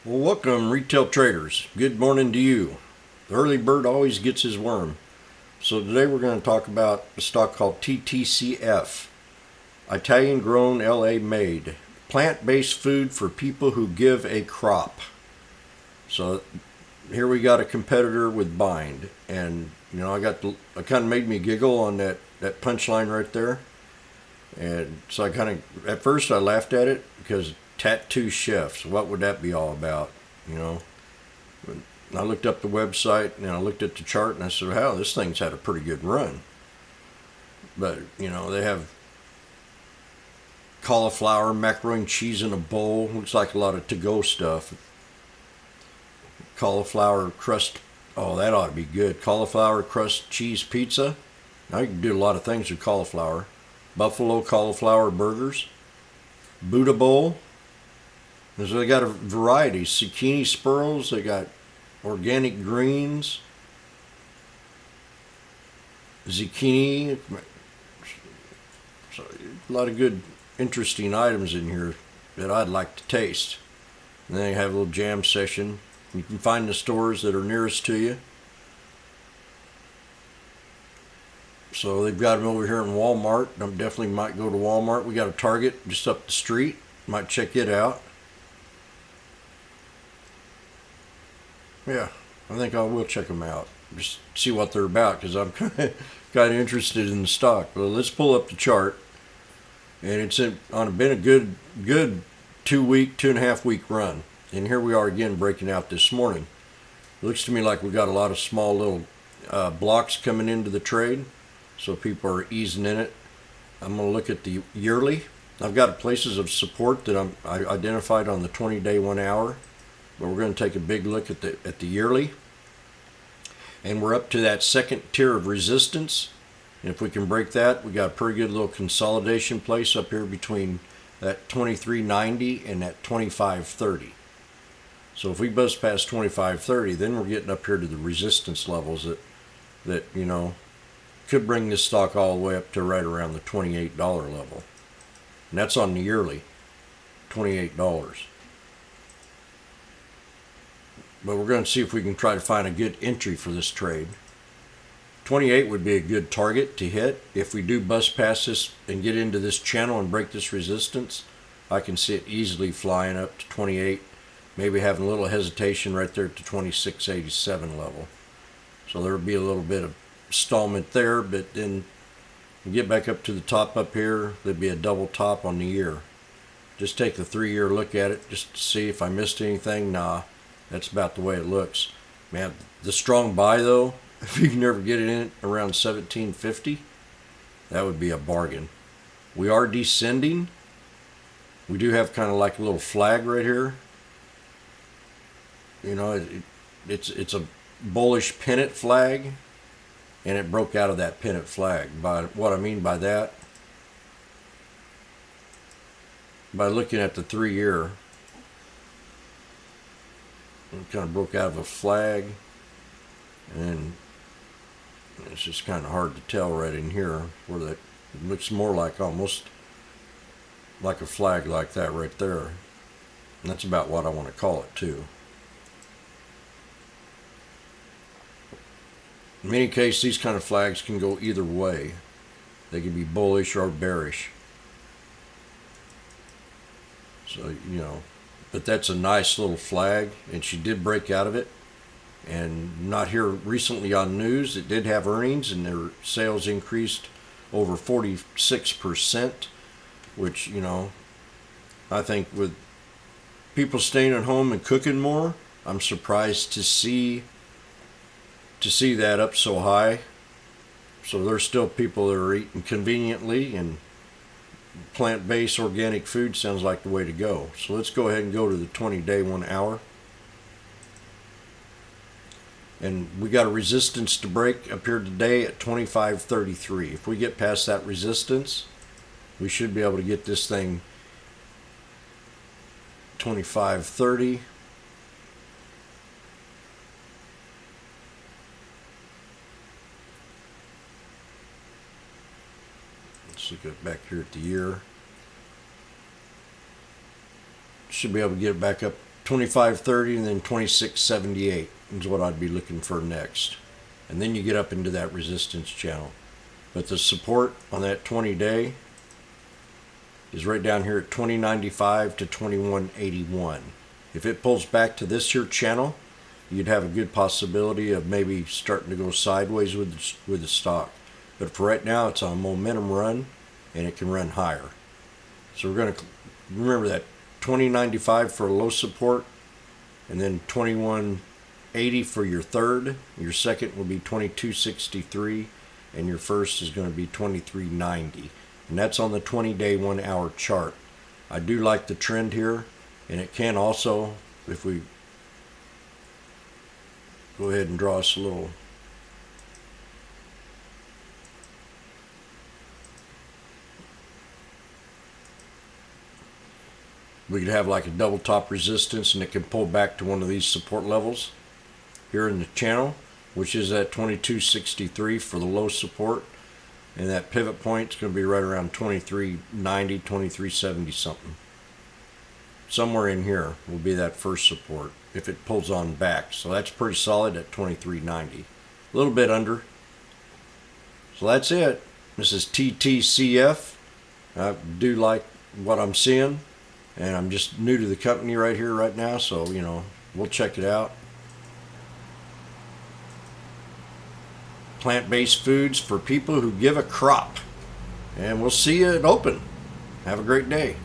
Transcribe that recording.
Well, welcome, retail traders. Good morning to you. The early bird always gets his worm. So today we're going to talk about a stock called TTCF, Italian grown, LA made, plant-based food for people who give a crop. So here we got a competitor with Bind, and it kind of made me giggle on that punchline right there. And so at first I laughed at it because tattoo chefs, what would that be all about? You know, I looked up the website and I looked at the chart and I said, wow, this thing's had a pretty good run. But, they have cauliflower, macaroni and cheese in a bowl. Looks like a lot of to-go stuff. Cauliflower crust. Oh, that ought to be good. Cauliflower crust cheese pizza. Now you can do a lot of things with cauliflower. Buffalo cauliflower burgers. Buddha bowl. So they got a variety. Zucchini spurls. They got organic greens. Zucchini. So a lot of good, interesting items in here that I'd like to taste. And then they have a little jam session. You can find the stores that are nearest to you. So they've got them over here in Walmart. I definitely might go to Walmart. We got a Target just up the street. Might check it out. Yeah, I think I will check them out. Just see what they're about because I'm kind of interested in the stock. But let's pull up the chart. And it's been a good 2.5 week run. And here we are again breaking out this morning. It looks to me like we got a lot of small little blocks coming into the trade. So people are easing in it. I'm going to look at the yearly. I've got places of support that I identified on the 20-day 1 hour. But we're going to take a big look at the yearly. And we're up to that second tier of resistance. And if we can break that, we got a pretty good little consolidation place up here between that 23.90 and that 25.30. So if we buzz past 25.30, then we're getting up here to the resistance levels that could bring this stock all the way up to right around the $28 level. And that's on the yearly, $28. But we're going to see if we can try to find a good entry for this trade. 28 would be a good target to hit. If we do bust past this and get into this channel and break this resistance, I can see it easily flying up to 28, maybe having a little hesitation right there at the 26.87 level. So there would be a little bit of stallment there, but then we get back up to the top up here, there'd be a double top on the year. Just take the 3-year look at it just to see if I missed anything. Nah, that's about the way it looks. Man, the strong buy though, if you can ever get it in around 17.50, that would be a bargain. We are descending. We do have kind of like a little flag right here. It's a bullish pennant flag, and it broke out of that pennant flag. By what I mean by that, by looking at the 3-year, it kind of broke out of a flag, and it's just kind of hard to tell right in here where that it looks more like almost like a flag like that right there. And that's about what I want to call it too. In many cases, these kind of flags can go either way. They can be bullish or bearish. So, but that's a nice little flag, and she did break out of it. And not here recently on news, it did have earnings, and their sales increased over 46%, which, I think with people staying at home and cooking more, I'm surprised to see that up so high. So there's still people that are eating conveniently, and plant-based organic food sounds like the way to go. So let's go ahead and go to the 20-day 1 hour. And we got a resistance to break up here today at 25.33. If we get past that resistance, we should be able to get this thing 25.30. Let's look at back here at the year. Should be able to get it back up 25.30 and then 26.78 is what I'd be looking for next. And then you get up into that resistance channel. But the support on that 20-day is right down here at 20.95 to 21.81. If it pulls back to this here channel, you'd have a good possibility of maybe starting to go sideways with the stock. But for right now, it's on a momentum run, and it can run higher. So we're going to remember that 20.95 for a low support, and then 21.80 for your third. Your second will be 22.63, and your first is going to be 23.90. And that's on the 20-day 1 hour chart. I do like the trend here, and it can also, if we go ahead and draw us a little we could have like a double top resistance, and it can pull back to one of these support levels here in the channel, which is at 22.63 for the low support, and that pivot point is going to be right around 23.90, 23.70 something. Somewhere in here will be that first support if it pulls on back. So that's pretty solid at 23.90. A little bit under. So that's it. This is TTCF. I do like what I'm seeing, and I'm just new to the company right here right now, so we'll check it out. Plant-based foods for people who give a crop. And we'll see you at open. Have a great day.